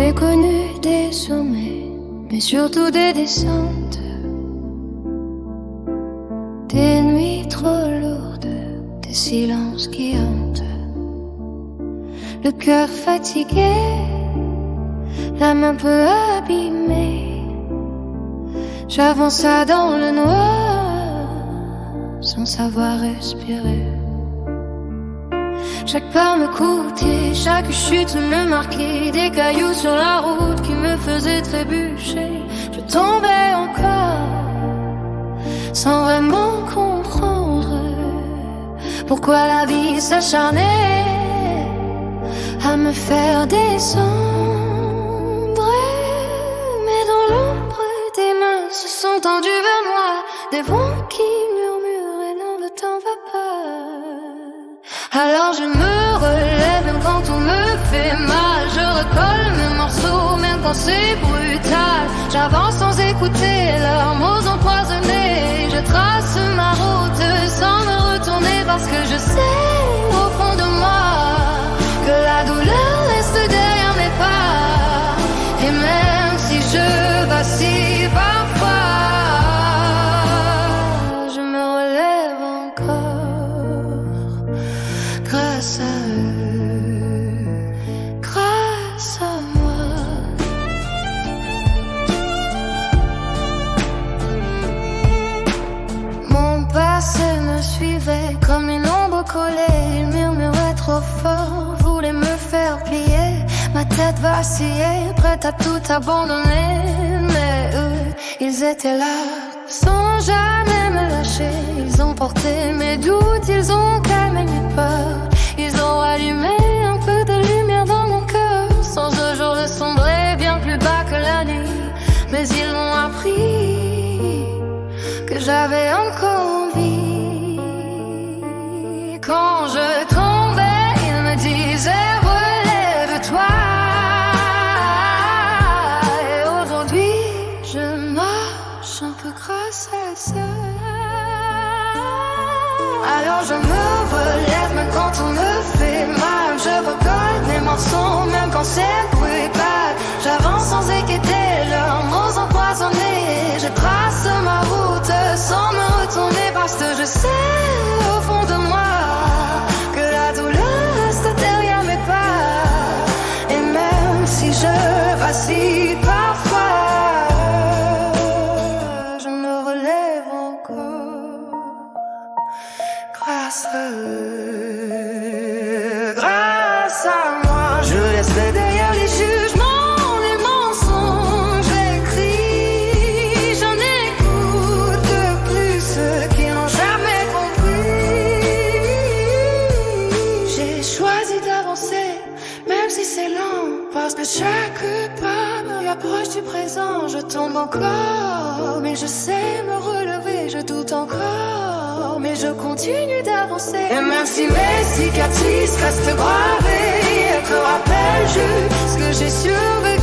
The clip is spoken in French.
J'ai connu des sommets, mais surtout des descentes, des nuits trop lourdes, des silences qui hantent. Le cœur fatigué, l'âme un peu abîmée, j'avançais dans le noir, sans savoir respirer. Chaque pas me coûtait, chaque chute me marquait, des cailloux sur la route qui me faisaient trébucher. Je tombais encore, sans vraiment comprendre pourquoi la vie s'acharnait à me faire descendre. Mais dans l'ombre, des mains se sont tendues vers moi, des voix qui murmurent et non, le temps va pas. Alors je me relève même quand tout me fait mal, je recolle mes morceaux même quand c'est brutal. J'avance sans écouter leurs mots empoisonnés, je trace ma route sans me retourner, parce que je sais au fond de moi que la douleur reste derrière mes pas. Et même si je vacille parfois, je me relève encore, grâce à eux, grâce à moi. Mon passé me suivait comme une ombre collée, il murmurait trop fort, voulait me faire plier. Ma tête vacillait, prête à tout abandonner. Mais eux, ils étaient là, sans jamais me lâcher. Ils ont porté mes doutes, ils ont calmé mes peurs. Ils ont allumé un peu de lumière dans mon cœur. Sans eux, j'aurais sombré bien plus bas que la nuit. Mais ils m'ont appris que j'avais encore envie. Quand je tombais, ils me disaient relève-toi. Et aujourd'hui, je marche un peu grâce à ça. Alors je me relève même quand on me fait mal, je recolle mes morceaux même quand c'est brutal. J'avance sans inquiéter leurs mots empoisonnés, je trace ma route sans me retourner, parce que je sais au fond de moi que la douleur reste derrière mes pas. Et même si je vacille parfois, je me relève encore, grâce à eux, grâce à moi. Je laisse derrière les jugements, les mensonges, les cris. J'en écoute plus ceux qui n'ont jamais compris. J'ai choisi d'avancer, même si c'est lent, parce que chaque pas me rapproche du présent. Je tombe encore, mais je sais me relever. Je doute encore, mais je continue d'avancer. Et même si mes cicatrices restent gravées, elles te rappellent juste que j'ai survécu.